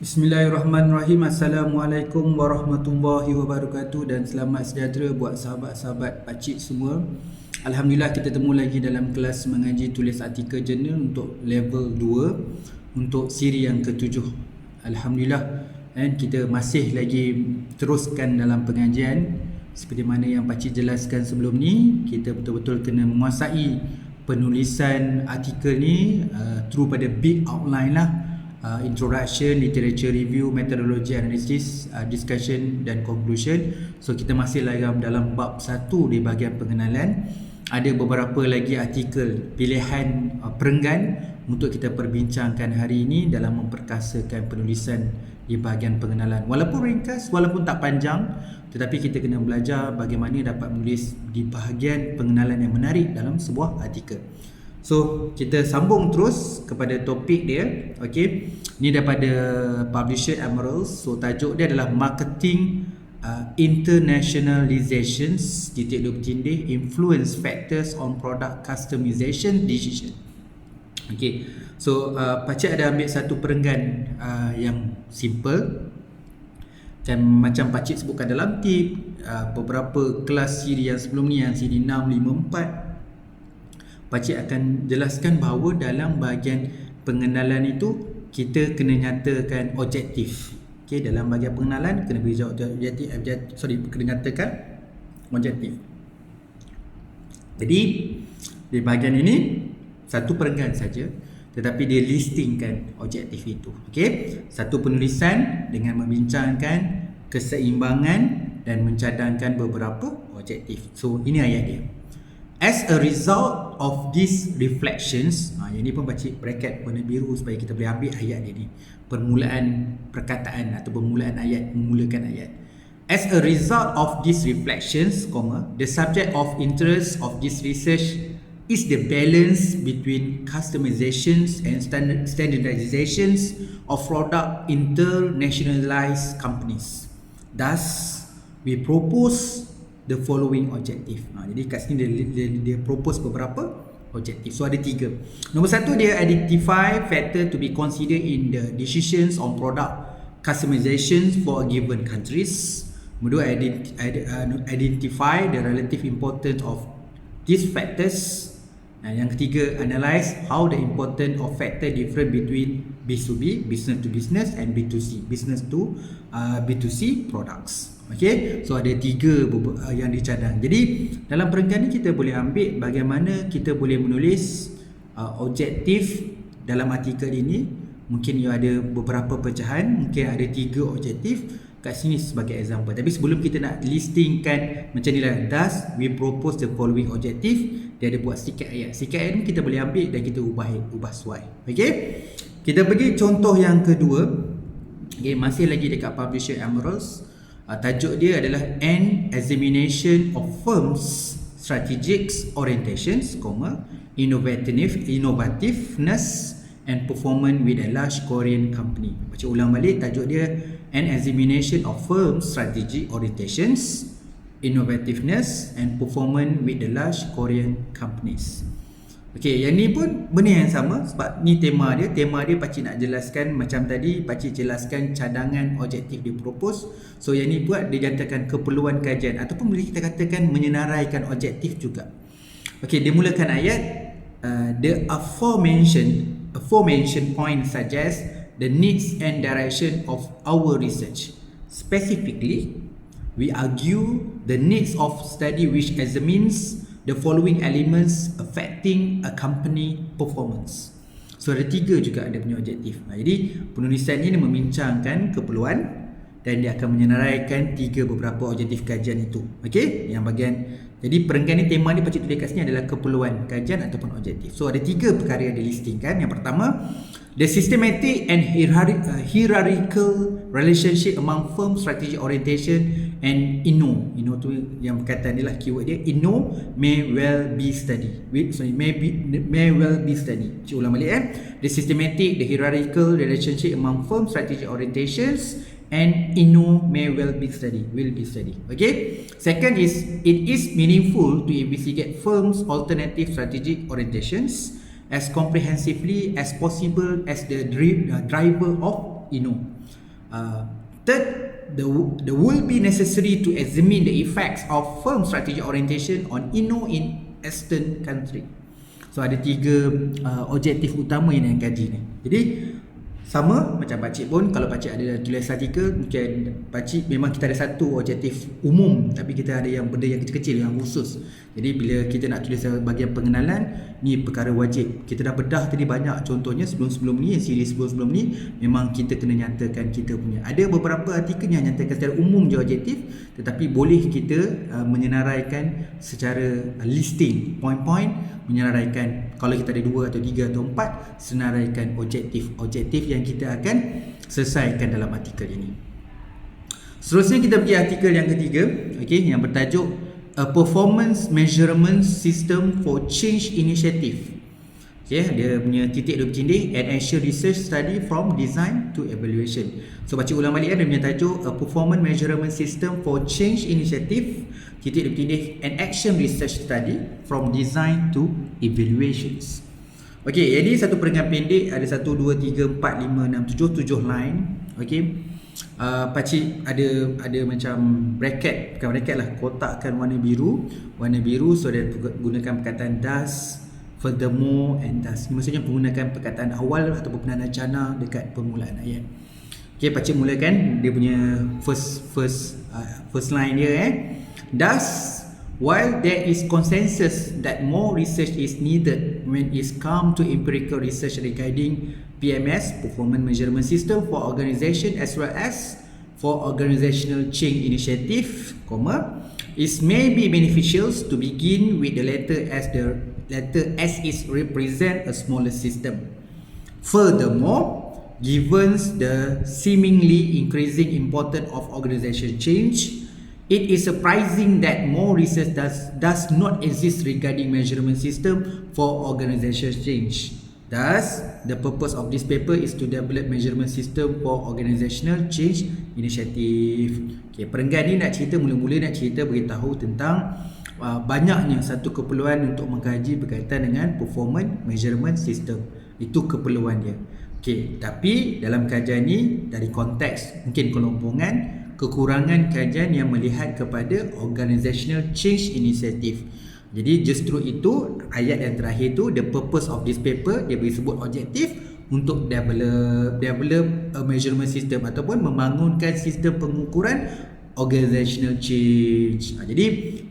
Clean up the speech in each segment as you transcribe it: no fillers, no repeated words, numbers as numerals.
Bismillahirrahmanirrahim. Assalamualaikum warahmatullahi wabarakatuh dan selamat sejahtera buat sahabat-sahabat pakcik semua. Alhamdulillah kita temu lagi dalam kelas mengaji tulis artikel jurnal untuk level 2 untuk siri yang ke-7. Alhamdulillah, dan kita masih lagi teruskan dalam pengajian seperti mana yang pakcik jelaskan sebelum ni. Kita betul-betul kena menguasai penulisan artikel ni through pada big outline lah. Introduction, literature review, methodology analysis, discussion dan conclusion. So kita masih lagi dalam bab 1 di bahagian pengenalan. Ada beberapa lagi artikel pilihan perenggan untuk kita perbincangkan hari ini dalam memperkasakan penulisan di bahagian pengenalan. Walaupun ringkas, walaupun tak panjang, tetapi kita kena belajar bagaimana dapat menulis di bahagian pengenalan yang menarik dalam sebuah artikel. So kita sambung terus kepada topik dia. Okey, ni daripada publisher Emeralds. So tajuk dia adalah Marketing Internationalizations Influence Factors on Product Customization Decision. Okey, so pakcik ada ambil satu perenggan yang simple. Dan macam pakcik sebutkan dalam tip, beberapa kelas siri yang sebelum ni, yang siri 6, 5, 4, pakcik akan jelaskan bahawa dalam bahagian pengenalan itu kita kena nyatakan objektif. Okey, dalam bahagian pengenalan kena beri objektif, kena nyatakan objektif. Jadi di bahagian ini satu perenggan saja, tetapi dia listingkan objektif itu. Okey, satu penulisan dengan membincangkan keseimbangan dan mencadangkan beberapa objektif. So ini ayat dia. As a result of these reflections, yang ni pun pakcik bracket warna biru supaya kita boleh ambil ayat dia ni, permulaan perkataan atau permulaan ayat, memulakan ayat. As a result of these reflections, the subject of interest of this research is the balance between customizations and standardizations of product internationalized companies. Thus, we propose the following objective. Jadi kat sini dia propose beberapa objektif. So ada 3. Nombor 1, dia identify factor to be considered in the decisions on product customizations for a given countries. Nombor 2, identify the relative importance of these factors. Yang ketiga, analyze how the importance of factor different between B2B, business to business, and B2C, business to B2C products. Okay, so ada 3 yang dicadang. Jadi dalam perenggan ni kita boleh ambil bagaimana kita boleh menulis objektif dalam artikel ini. Mungkin ada beberapa pecahan, mungkin ada 3 objektif kat sini sebagai example. Tapi sebelum kita nak listingkan macam ni lah, thus we propose the following objective, dia ada buat sikit ayat. Sikit ayat ni kita boleh ambil dan kita ubah suai. Okay, kita pergi contoh yang kedua. Okay, masih lagi dekat publisher Emeralds. Tajuk dia adalah An Examination of Firms Strategic Orientations, Innovativeness and Performance with a Large Korean Company. Baca ulang balik, tajuk dia An Examination of Firms Strategic Orientations, Innovativeness and Performance with the Large Korean Companies. Okey, yang ni pun benda yang sama sebab ni tema dia. Tema dia pakcik nak jelaskan macam tadi, pakcik jelaskan cadangan objektif dia propose. So yang ni buat dia nyatakan keperluan kajian ataupun boleh kita katakan menyenaraikan objektif juga. Okey, dia mulakan ayat, the aforementioned point suggest the needs and direction of our research. Specifically, we argue the needs of study which examines the following elements affecting a company performance. So ada 3 juga ada punya objektif. Jadi penulisan ini membincangkan keperluan dan dia akan menyenaraikan 3 beberapa objektif kajian itu. Okey, yang bahagian, jadi perenggan ni, tema ni pakcik tulis kat sini adalah keperluan kajian ataupun objektif. So ada 3 perkara yang dilistingkan. Yang pertama, the systematic and hierarchical relationship among firm strategy orientation and inno tu yang berkaitan ni lah keyword dia, inno may well be studied. May well be studied. Cik ulang balik the systematic, the hierarchical relationship among firm strategy orientations and inno may well be studied, will be studied. Okay, second is, it is meaningful to investigate firms alternative strategic orientations as comprehensively as possible as the driver of Third, the will be necessary to examine the effects of firm strategic orientation on INO in Eastern country. So ada 3 objektif utama yang nak kaji ni. Jadi sama macam pakcik pun, kalau pakcik ada tulis artikel, mungkin pakcik memang kita ada satu objektif umum, tapi kita ada yang benda yang kecil-kecil, yang khusus. Jadi bila kita nak tulis bahagian pengenalan, ni perkara wajib. Kita dah bedah tadi banyak contohnya sebelum-sebelum ni, siri sebelum-sebelum ni, memang kita kena nyatakan kita punya. Ada beberapa artikel yang nyatakan secara umum je objektif, tetapi boleh kita menyenaraikan secara listing, point-point, menyenaraikan kalau kita ada 2 atau 3 atau 4, senaraikan objektif yang kita akan selesaikan dalam artikel ini. Seterusnya kita pergi artikel yang ketiga, okey, yang bertajuk A Performance Measurement System for Change Initiative. Okey, dia punya titik dia bercindih, an action research study from design to evaluation. So baca ulang balik dia punya tajuk A Performance Measurement System for Change Initiative, titik dia bercindih, an action research study from design to evaluations. Okey, jadi satu perenggan pendek, ada 1, 2, 3, 4, 5, 6, 7 line. Okey, pakcik ada macam bracket, bukan bracket lah, kotakkan warna biru. So dia gunakan perkataan thus, furthermore and thus. Maksudnya menggunakan perkataan awal atau penanda dekat permulaan ayat. Okey, pakcik mulakan dia punya first line dia thus, while there is consensus that more research is needed when it comes to empirical research regarding PMS, Performance Measurement System for organization as well as for organizational change initiative, it may be beneficial to begin with the latter as it represent a smaller system. Furthermore, given the seemingly increasing importance of organizational change, it is surprising that more research does not exist regarding measurement system for organizational change. Thus, the purpose of this paper is to develop measurement system for organizational change initiative. Okay, perenggan ni mula-mula nak cerita beritahu tentang banyaknya satu keperluan untuk mengkaji berkaitan dengan performance measurement system. Itu keperluan dia. Okay, tapi dalam kajian ni dari konteks mungkin kelompongan, kekurangan kajian yang melihat kepada organizational change initiative. Jadi justru itu ayat yang terakhir tu, the purpose of this paper, dia beri sebut objektif untuk develop a measurement system ataupun membangunkan sistem pengukuran organizational change. Jadi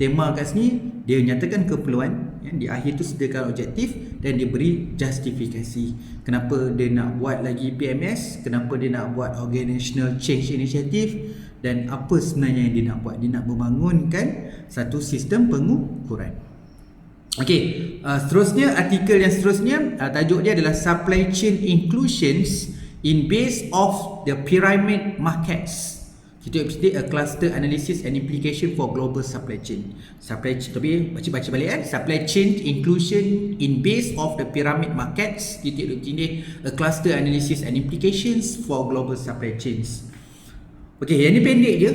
tema kat sini dia nyatakan keperluan, di akhir tu sediakan objektif dan dia beri justifikasi kenapa dia nak buat lagi PMS, kenapa dia nak buat organizational change initiative, dan apa sebenarnya yang dia nak buat. Dia nak membangunkan satu sistem pengukuran. Okey, seterusnya artikel yang seterusnya, tajuk dia adalah Supply Chain Inclusions in Base of the Pyramid Markets. Kita a cluster analysis and implication for global supply chain. Supply chain, tapi baca balik Supply Chain Inclusion in Base of the Pyramid Markets. A cluster analysis and implications for global supply chains. Okey, yang ni pendek je.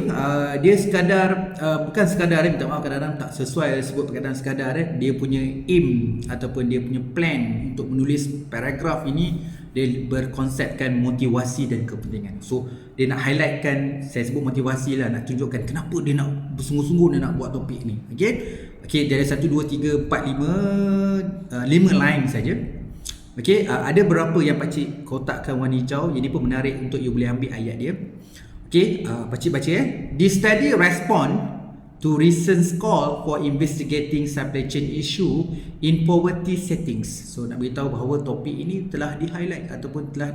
Dia sekadar bukan sekadar, minta maaf kadang-kadang tak sesuai sebut perkataan sekadar. Dia punya aim ataupun dia punya plan untuk menulis paragraf ini, dia berkonsepkan motivasi dan kepentingan. So dia nak highlightkan, saya sebut motivasi lah, nak tunjukkan kenapa dia nak bersungguh-sungguh dia nak buat topik ni. Okey, dari 1, 2, 3, 4, 5 line saja. Okey, ada berapa yang pakcik kotakkan warna hijau. Ini pun menarik untuk you boleh ambil ayat dia. Okey, pakcik baca This study respond to recent call for investigating supply chain issue in poverty settings. So nak beritahu bahawa topik ini telah di-highlight ataupun telah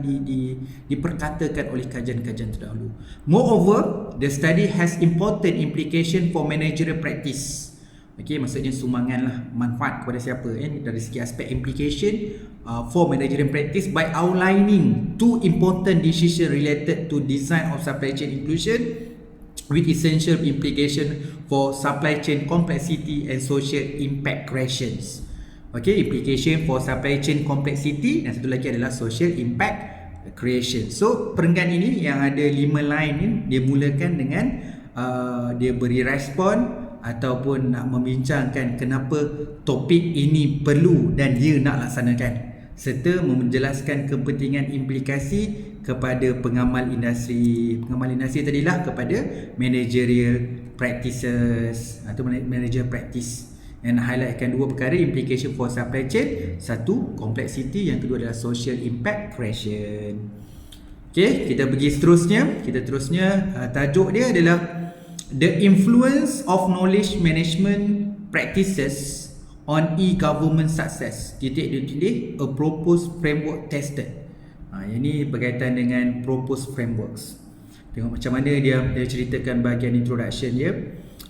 diperkatakan oleh kajian-kajian terdahulu. Moreover, the study has important implication for managerial practice. Okey, maksudnya sumbanganlah manfaat kepada siapa dari segi aspek implication for managerial practice by outlining 2 important decisions related to design of supply chain inclusion with essential implication for supply chain complexity and social impact creations. Okay, implication for supply chain complexity dan satu lagi adalah social impact creation. So perenggan ini yang ada 5 line ni, dia mulakan dengan dia beri respon ataupun nak membincangkan kenapa topik ini perlu dan dia nak laksanakan. serta menjelaskan kepentingan implikasi kepada pengamal industri. Pengamal industri tadilah kepada managerial practices atau manager practice. And highlightkan dua perkara, implication for supply chain, satu complexity, yang kedua adalah social impact creation. Okay, kita pergi seterusnya. Tajuk dia adalah the influence of knowledge management practices on e-government success. A proposed framework tested. Yang ni berkaitan dengan proposed frameworks. Tengok macam mana dia ceritakan bahagian introduction dia.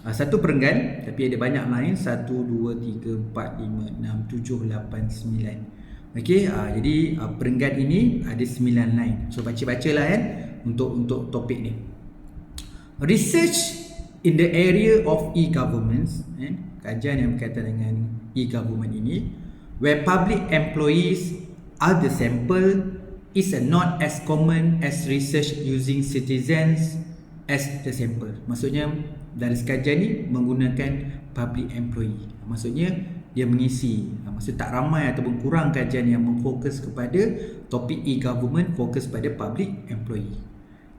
Satu perenggan, tapi ada banyak line. 1, 2, 3, 4, 5, 6, 7, 8, 9. Okey, jadi perenggan ini ada 9 line. So baca-bacalah kan untuk topik ni. Research in the area of e-governments, kajian yang berkaitan dengan e-government ini, where public employees are the sample, is not as common as research using citizens as the sample. Maksudnya dari kajian ni menggunakan public employee. Maksudnya dia mengisi. Maksud tak ramai ataupun kurang kajian yang memfokus kepada topik e-government, fokus pada public employee.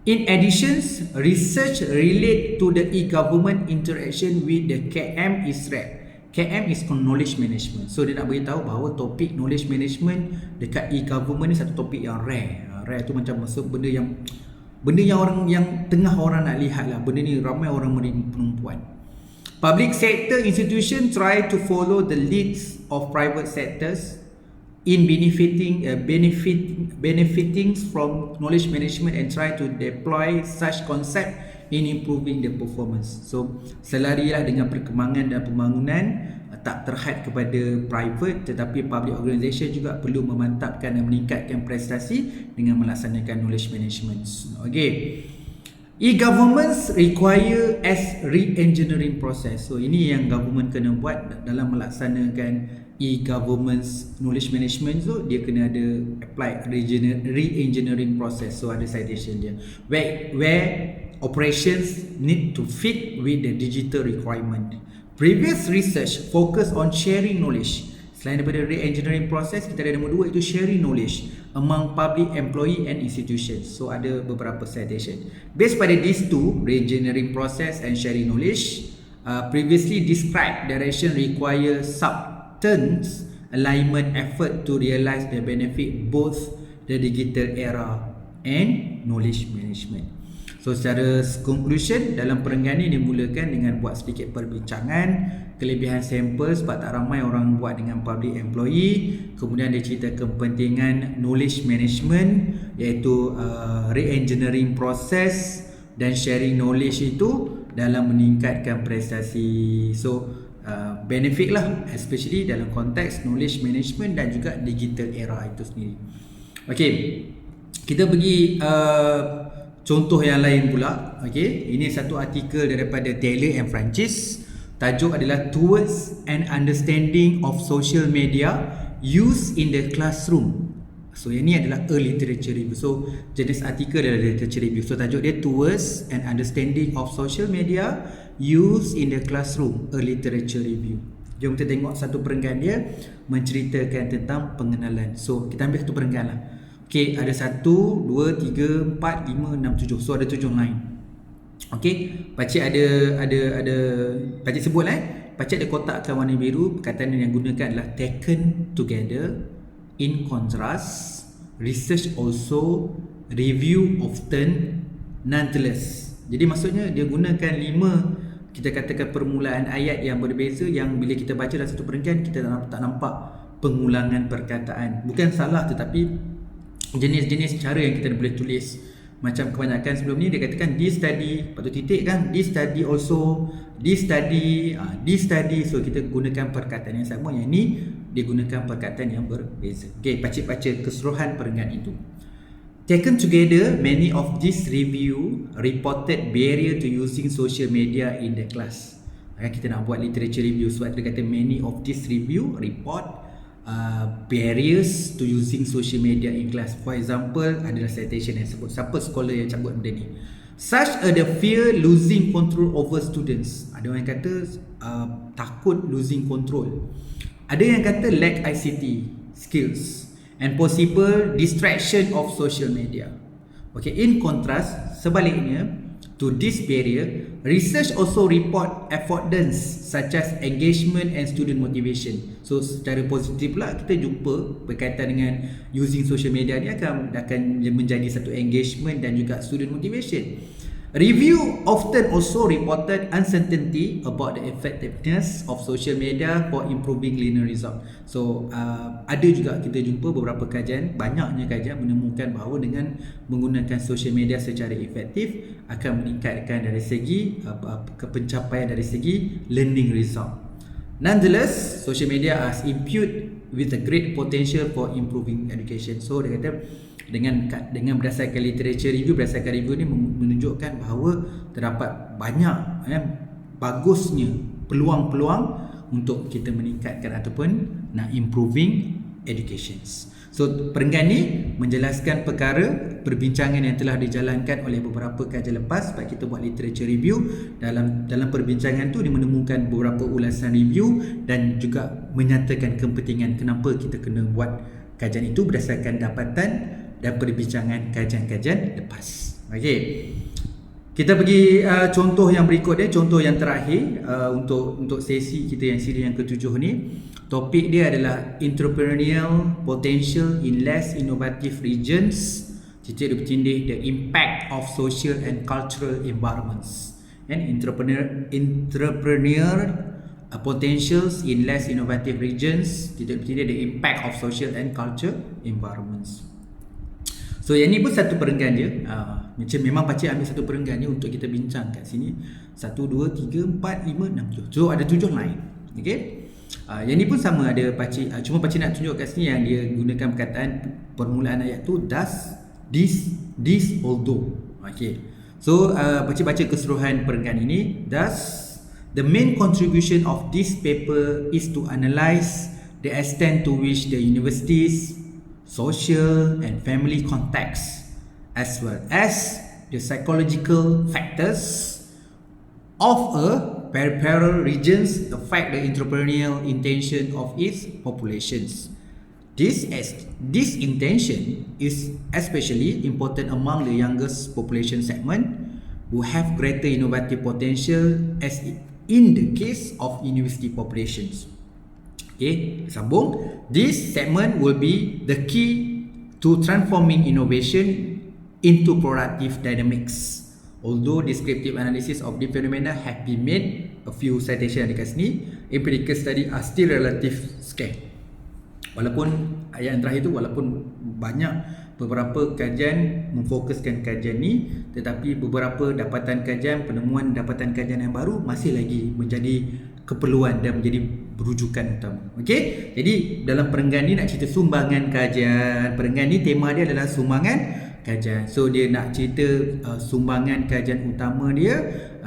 In addition, research relate to the e-government interaction with the KM is rare. KM is knowledge management. So dia nak beritahu bahawa topik knowledge management dekat e-government ni satu topik yang rare. Rare tu macam maksud benda yang orang yang tengah orang nak lihat lah. Benda ni ramai orang penumpuan. Public sector institution try to follow the leads of private sectors in benefiting from knowledge management and try to deploy such concept in improving the performance. So selarilah dengan perkembangan dan pembangunan, tak terhad kepada private, tetapi public organisation juga perlu memantapkan dan meningkatkan prestasi dengan melaksanakan knowledge management. Okay, e-governments require as re-engineering process. So ini yang government kena buat dalam melaksanakan e-governments knowledge management tu, dia kena ada apply re-engineering process. So ada citation dia where operations need to fit with the digital requirement. Previous research focus on sharing knowledge. Selain daripada re-engineering process, kita ada nombor 2 iaitu sharing knowledge among public employee and institutions. So ada beberapa citation. Based pada these two, re-engineering process and sharing knowledge, previously described direction require substance alignment effort to realize the benefit both the digital era and knowledge management. So secara conclusion, dalam perenggan ni dimulakan dengan buat sedikit perbincangan kelebihan sampel sebab tak ramai orang buat dengan public employee. Kemudian dia cerita kepentingan knowledge management iaitu re-engineering process dan sharing knowledge itu dalam meningkatkan prestasi. So benefit lah, especially dalam konteks knowledge management dan juga digital era itu sendiri. Okay, kita pergi contoh yang lain pula. Okay, ini satu artikel daripada Taylor and Francis. Tajuk adalah Towards an Understanding of Social Media Used in the Classroom. So yang ni adalah a literature review. So jenis artikel adalah literature review. So tajuk dia Towards an Understanding of Social Media Used in the Classroom, a literature review. Jom kita tengok satu perenggan dia menceritakan tentang pengenalan. So kita ambil satu perenggan lah. Okay, ada 1, 2, 3, 4, 5, 6, 7. So ada 7 line. Okay, pakcik ada pakcik sebut lah. Pakcik ada kotakkan warna biru. Perkataan yang gunakan adalah taken together, in contrast, research also, review often, nonetheless. Jadi maksudnya dia gunakan 5, kita katakan permulaan ayat yang berbeza, yang bila kita baca dalam satu perenggan kita tak nampak pengulangan perkataan. Bukan salah, tetapi jenis-jenis cara yang kita boleh tulis. Macam kebanyakan sebelum ni dia katakan this study, patut titik kan, this study also, this study, this study. So kita gunakan perkataan yang sama. Yang ni dia gunakan perkataan yang berbeza. Okay, pakcik baca keseluruhan perenggan itu. Taken together, many of this review reported barrier to using social media in the class. Kita nak buat literature review sebab dia kata many of this review report barriers to using social media in class. For example, adalah citation yang sebut. Siapa scholar yang cabut benda ni? Such are the fear losing control over students. Ada orang yang kata takut losing control. Ada yang kata lack ICT skills and possible distraction of social media. Okay, in contrast, sebaliknya, to this barrier, research also report affordance such as engagement and student motivation. So secara positif pula kita jumpa berkaitan dengan using social media ni akan menjadi satu engagement dan juga student motivation. Review often also reported uncertainty about the effectiveness of social media for improving learner result. So ada juga kita jumpa beberapa kajian, banyaknya kajian menemukan bahawa dengan menggunakan social media secara efektif akan meningkatkan dari segi pencapaian dari segi learning result. Nonetheless, social media is imbued with a great potential for improving education. So dia kata dengan berdasarkan literature review, berdasarkan review ni menunjukkan bahawa terdapat banyak bagusnya peluang-peluang untuk kita meningkatkan ataupun nak improving educations. So perenggan ni menjelaskan perkara perbincangan yang telah dijalankan oleh beberapa kajian lepas. Sebab kita buat literature review, dalam perbincangan tu dia menemukan beberapa ulasan review dan juga menyatakan kepentingan kenapa kita kena buat kajian itu berdasarkan dapatan dan perbincangan kajian-kajian lepas. Okey. Kita pergi contoh yang berikut dia, contoh yang terakhir untuk sesi kita yang siri yang ketujuh ni. Topik dia adalah entrepreneurial potential in less innovative regions. Titik dia bertindih the impact of social and cultural environments. And entrepreneur potentials in less innovative regions. Titik dia bertindih the impact of social and cultural environments. So yang ni pun satu perenggan je. Macam memang pakcik ambil satu perenggan je untuk kita bincang kat sini. 1, 2, 3, 4, 5, 6, 7. So ada 7 line. Okay. Yang ni pun sama ada pakcik. Cuma pakcik nak tunjuk kat sini yang dia gunakan perkataan permulaan ayat tu thus, this, although. Okay. So pakcik baca keseluruhan perenggan ini. Thus, the main contribution of this paper is to analyse the extent to which the universities social and family context, as well as the psychological factors of a peripheral regions affect the entrepreneurial intention of its populations. This intention is especially important among the youngest population segment who have greater innovative potential as in the case of university populations. Okay, sambung. This segment will be the key to transforming innovation into productive dynamics. Although descriptive analysis of the phenomena have been made, a few citation yang dekat sini, empirical study are still relative scarce. Walaupun ayat yang terakhir tu, walaupun banyak beberapa kajian memfokuskan kajian ni, tetapi beberapa dapatan kajian, penemuan dapatan kajian yang baru masih lagi menjadi keperluan dan menjadi berujukan utama. Okey, jadi dalam perenggan ni nak cerita sumbangan kajian. Perenggan ni tema dia adalah sumbangan kajian. So dia nak cerita sumbangan kajian utama dia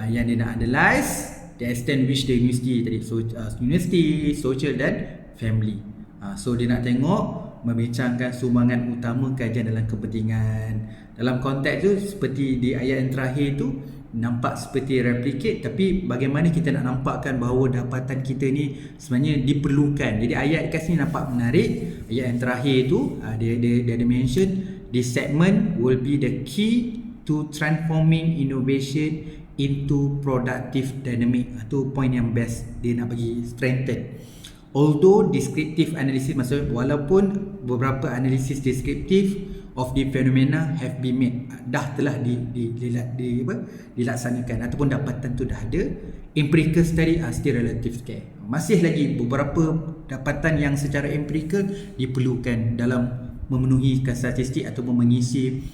yang dia nak analyse the extent which the university tadi, so university, social dan family. So dia nak tengok membincangkan sumbangan utama kajian dalam kepentingan. Dalam konteks tu seperti di ayat yang terakhir tu nampak seperti replicate, tapi bagaimana kita nak nampakkan bahawa dapatan kita ni sebenarnya diperlukan. Jadi ayat kat sini nampak menarik. Ayat yang terakhir tu dia ada mention this segment will be the key to transforming innovation into productive dynamic. Itu point yang best dia nak bagi strengthen. Although descriptive analysis, maksudnya walaupun beberapa analisis deskriptif of the phenomena have been made, telah dilaksanakan ataupun dapatan tu dah ada, empirical study are still relative scarce. Masih lagi beberapa dapatan yang secara empirical diperlukan dalam memenuhi statistik ataupun mengisi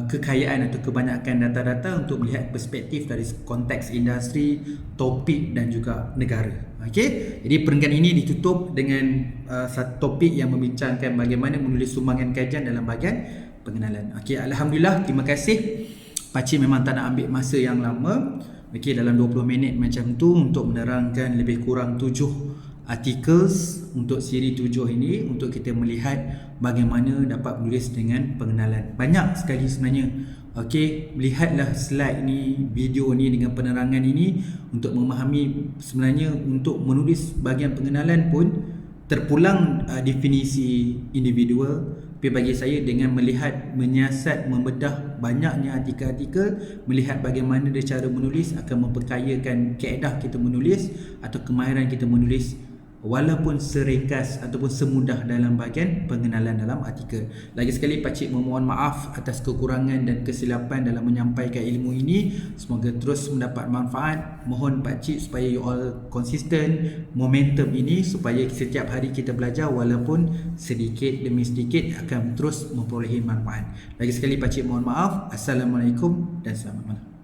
kekayaan atau kebanyakan data-data untuk melihat perspektif dari konteks industri, topik dan juga negara. Okey, jadi perenggan ini ditutup dengan satu topik yang membincangkan bagaimana menulis sumbangan kajian dalam bahagian pengenalan. Okey, alhamdulillah, terima kasih. Pakcik memang tak nak ambil masa yang lama. Okey, dalam 20 minit macam tu untuk menerangkan lebih kurang 7 articles untuk siri 7 ini, untuk kita melihat bagaimana dapat menulis dengan pengenalan. Banyak sekali sebenarnya. Okey, lihatlah slide ni, video ni dengan penerangan ini untuk memahami sebenarnya untuk menulis bahagian pengenalan pun terpulang definisi individual, tapi bagi saya dengan melihat, menyiasat, membedah banyaknya artikel-artikel, melihat bagaimana dia cara menulis akan memperkayakan kaedah kita menulis atau kemahiran kita menulis, walaupun seringkas ataupun semudah dalam bahagian pengenalan dalam artikel. Lagi sekali Pakcik memohon maaf atas kekurangan dan kesilapan dalam menyampaikan ilmu ini. Semoga terus mendapat manfaat. Mohon Pakcik supaya you all konsisten momentum ini, supaya setiap hari kita belajar walaupun sedikit demi sedikit akan terus memperolehi manfaat. Lagi sekali Pakcik mohon maaf. Assalamualaikum dan selamat malam.